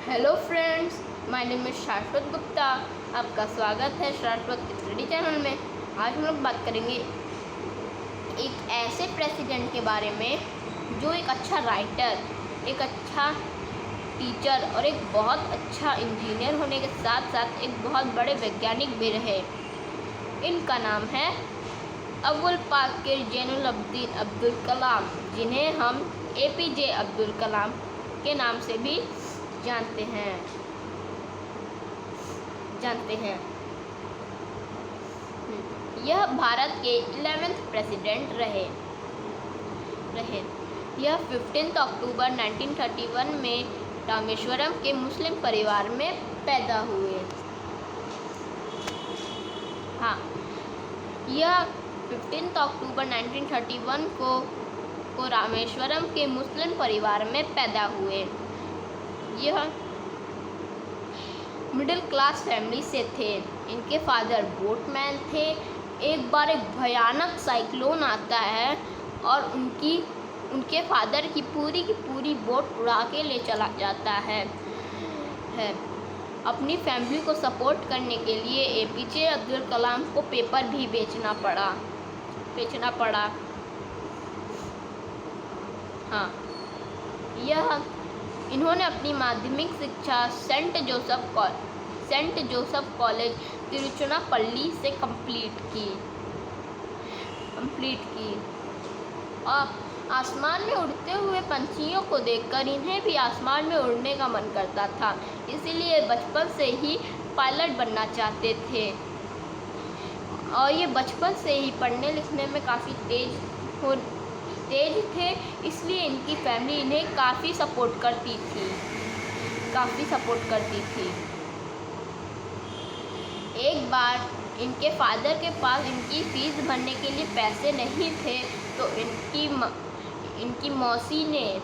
Hello friends, my name is शाश्वत गुप्ता। आपका स्वागत है शाश्वत स्टडी चैनल में। आज हम लोग बात करेंगे एक ऐसे प्रेसिडेंट के बारे में जो एक अच्छा राइटर, एक अच्छा टीचर और एक बहुत अच्छा इंजीनियर होने के साथ साथ एक बहुत बड़े वैज्ञानिक भी रहे। इनका नाम है अबुल पाकिर जैनुलब्दीन अब्दुल कलाम, जिन्हें हम APJ अब्दुल कलाम के नाम से भी जानते हैं। यह भारत के 11वें प्रेसिडेंट रहे। यह 15 अक्टूबर 1931 में रामेश्वरम के मुस्लिम परिवार में पैदा हुए। यह 15 अक्टूबर 1931 को रामेश्वरम के मुस्लिम परिवार में पैदा हुए। यह मिडिल क्लास फैमिली से थे। इनके फादर बोटमैन थे। एक बार एक भयानक साइक्लोन आता है और उनके फादर की पूरी बोट उड़ा के ले चला जाता है। अपनी फैमिली को सपोर्ट करने के लिए APJ अब्दुल कलाम को पेपर भी बेचना पड़ा। इन्होंने अपनी माध्यमिक शिक्षा सेंट जोसेफ कॉलेज तिरुचिरापल्ली से कंप्लीट की। और आसमान में उड़ते हुए पंछियों को देखकर इन्हें भी आसमान में उड़ने का मन करता था, इसीलिए बचपन से ही पायलट बनना चाहते थे। और ये बचपन से ही पढ़ने लिखने में काफ़ी तेज थे, इसलिए इनकी फैमिली इन्हें काफ़ी सपोर्ट करती थी। एक बार इनके फादर के पास इनकी फ़ीस भरने के लिए पैसे नहीं थे, तो इनकी मौसी ने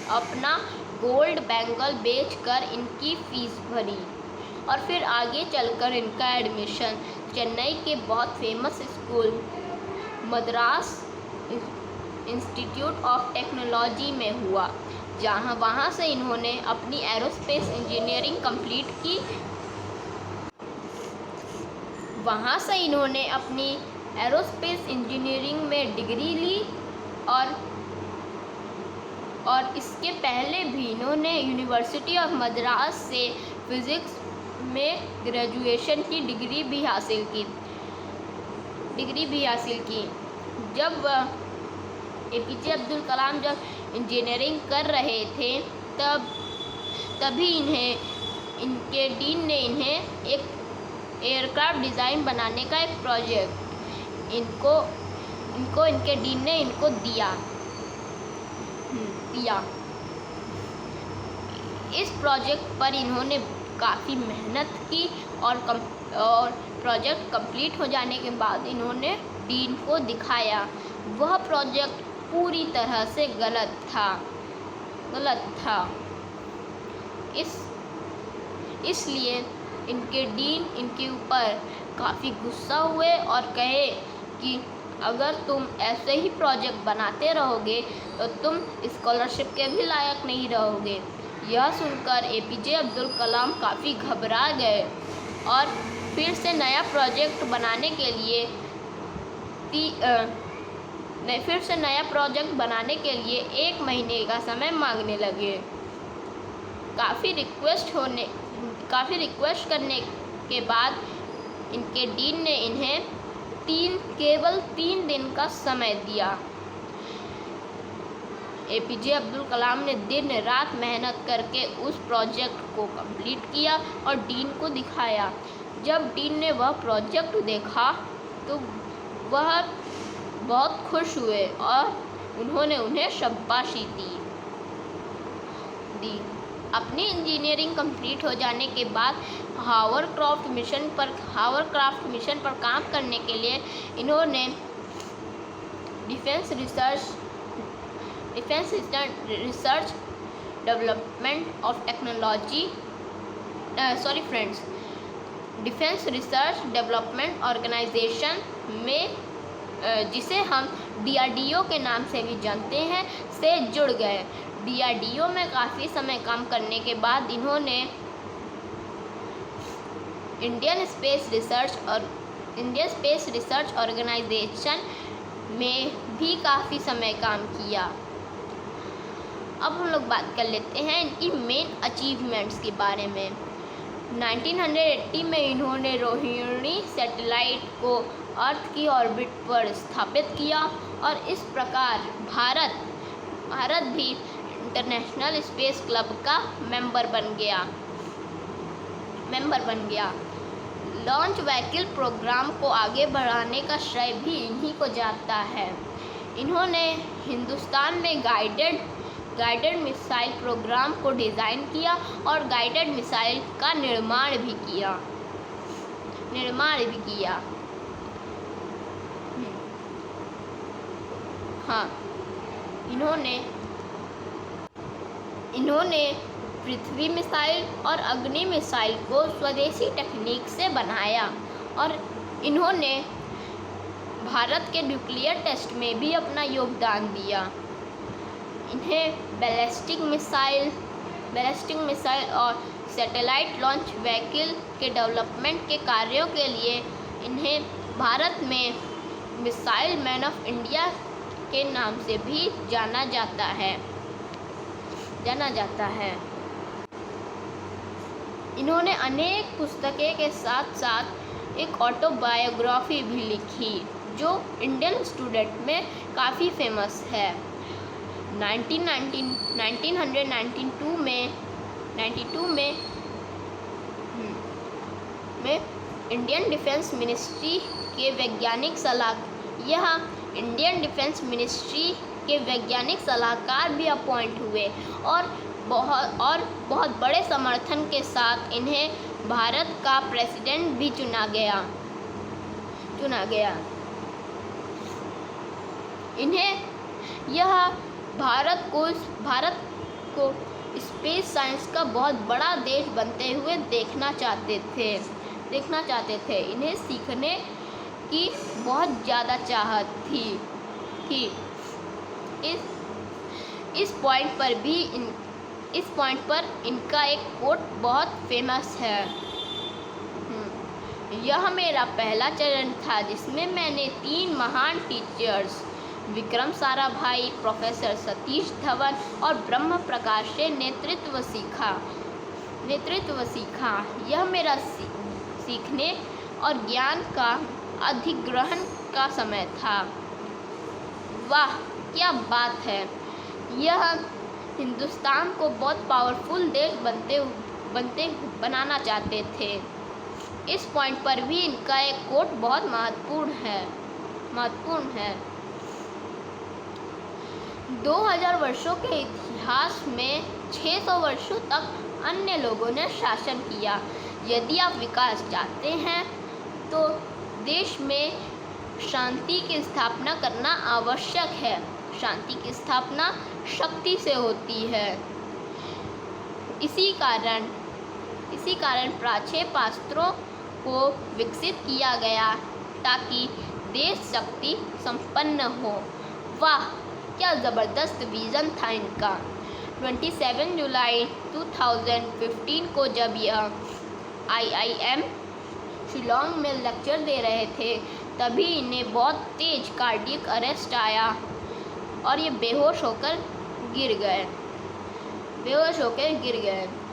अपना गोल्ड बैंगल बेचकर इनकी फ़ीस भरी। और फिर आगे चलकर इनका एडमिशन चेन्नई के बहुत famous school Madras institute of technology में हुआ, वहाँ से इन्होंने अपनी एरोस्पेस इंजीनियरिंग कंप्लीट की। वहाँ से इन्होंने अपनी एरोस्पेस इंजीनियरिंग में डिग्री ली और इसके पहले भी इन्होंने यूनिवर्सिटी ऑफ मद्रास से फिज़िक्स में ग्रेजुएशन की डिग्री भी हासिल की। जब APJ अब्दुल कलाम जब इंजीनियरिंग कर रहे थे, तभी इनके डीन ने इन्हें एक एयरक्राफ्ट डिज़ाइन बनाने का एक प्रोजेक्ट इनके डीन ने इनको दिया। इस प्रोजेक्ट पर इन्होंने काफ़ी मेहनत की और प्रोजेक्ट कंप्लीट हो जाने के बाद इन्होंने डीन को दिखाया। वह प्रोजेक्ट पूरी तरह से गलत था। इसलिए इनके डीन इनके ऊपर काफ़ी गुस्सा हुए और कहे कि अगर तुम ऐसे ही प्रोजेक्ट बनाते रहोगे तो तुम स्कॉलरशिप के भी लायक नहीं रहोगे। यह सुनकर APJ अब्दुल कलाम काफ़ी घबरा गए और फिर से नया प्रोजेक्ट बनाने के लिए 1 महीने का समय मांगने लगे। काफ़ी रिक्वेस्ट करने के बाद इनके डीन ने इन्हें केवल 3 दिन का समय दिया। APJ अब्दुल कलाम ने दिन रात मेहनत करके उस प्रोजेक्ट को कंप्लीट किया और डीन को दिखाया। जब डीन ने वह प्रोजेक्ट देखा तो वह बहुत खुश हुए और उन्होंने उन्हें शाबाशी दी। अपनी इंजीनियरिंग कंप्लीट हो जाने के बाद हावरक्राफ्ट मिशन पर काम करने के लिए इन्होंने डिफेंस रिसर्च डेवलपमेंट ऑर्गेनाइजेशन में, जिसे हम DRDO के नाम से भी जानते हैं, से जुड़ गए। DRDO में काफ़ी समय काम करने के बाद इन्होंने इंडियन स्पेस रिसर्च ऑर्गेनाइजेशन में भी काफ़ी समय काम किया। अब हम लोग बात कर लेते हैं इनकी मेन अचीवमेंट्स के बारे में। 1980 में इन्होंने रोहिणी सैटेलाइट को अर्थ की ऑर्बिट पर स्थापित किया और इस प्रकार भारत भी इंटरनेशनल स्पेस क्लब का मेंबर बन गया। लॉन्च व्हीकल प्रोग्राम को आगे बढ़ाने का श्रेय भी इन्हीं को जाता है। इन्होंने हिंदुस्तान में गाइडेड मिसाइल प्रोग्राम को डिज़ाइन किया और गाइडेड मिसाइल का निर्माण भी किया। हाँ, इन्होंने पृथ्वी मिसाइल और अग्नि मिसाइल को स्वदेशी तकनीक से बनाया और इन्होंने भारत के न्यूक्लियर टेस्ट में भी अपना योगदान दिया। इन्हें बैलिस्टिक मिसाइल और सैटेलाइट लॉन्च व्हीकल के डेवलपमेंट के कार्यों के लिए इन्हें भारत में मिसाइल मैन ऑफ इंडिया के नाम से भी जाना जाता है। इन्होंने अनेक पुस्तकें के साथ साथ एक ऑटोबायोग्राफी भी लिखी जो इंडियन स्टूडेंट में काफ़ी फेमस है। 1992 में इंडियन डिफेंस मिनिस्ट्री के वैज्ञानिक सलाहकार भी अपॉइंट हुए और बहुत बड़े समर्थन के साथ इन्हें भारत का प्रेसिडेंट भी चुना गया। भारत को स्पेस साइंस का बहुत बड़ा देश बनते हुए देखना चाहते थे। इन्हें सीखने की बहुत ज़्यादा चाहत थी। इस पॉइंट पर इनका एक कोट बहुत फेमस है। यह मेरा पहला चरण था जिसमें मैंने 3 महान टीचर्स विक्रम साराभाई, प्रोफेसर सतीश धवन और ब्रह्म प्रकाश से नेतृत्व सीखा। यह मेरा सीखने और ज्ञान का अधिग्रहण का समय था। वाह, क्या बात है! यह हिंदुस्तान को बहुत पावरफुल देश बनाना चाहते थे। इस पॉइंट पर भी इनका एक कोट बहुत महत्वपूर्ण है। 2000 वर्षों के इतिहास में 600 वर्षों तक अन्य लोगों ने शासन किया। यदि आप विकास चाहते हैं तो देश में शांति की स्थापना करना आवश्यक है। शांति की स्थापना शक्ति से होती है। इसी कारण प्राचीन शास्त्रों को विकसित किया गया ताकि देश शक्ति संपन्न हो। वाह, क्या ज़बरदस्त विज़न था इनका। 27 जुलाई 2015 को जब यह IIM शिलोंग में लेक्चर दे रहे थे तभी इन्हें बहुत तेज कार्डियक अरेस्ट आया और ये बेहोश होकर गिर गए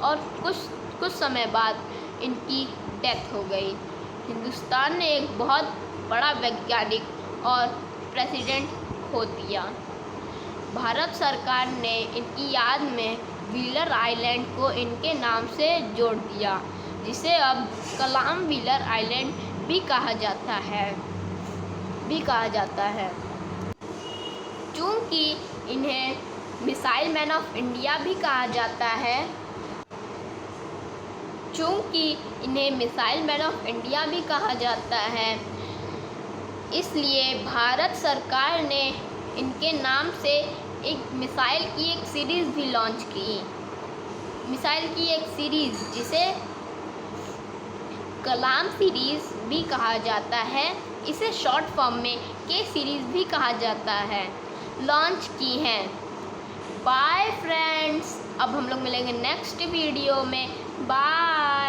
और कुछ समय बाद इनकी डेथ हो गई। हिंदुस्तान ने एक बहुत बड़ा वैज्ञानिक और प्रेसिडेंट खो दिया। भारत सरकार ने इनकी याद में व्हीलर आइलैंड को इनके नाम से जोड़ दिया, जिसे अब कलाम व्हीलर आइलैंड भी कहा जाता है। चूँकि इन्हें मिसाइल मैन ऑफ इंडिया भी कहा जाता है, इसलिए भारत सरकार ने इनके नाम से एक मिसाइल की एक सीरीज़ भी लॉन्च की। मिसाइल की एक सीरीज़ जिसे कलाम सीरीज़ भी कहा जाता है, इसे शॉर्ट फॉर्म में के सीरीज़ भी कहा जाता है, लॉन्च की हैं। Bye friends. अब हम लोग मिलेंगे नेक्स्ट वीडियो में। बाय।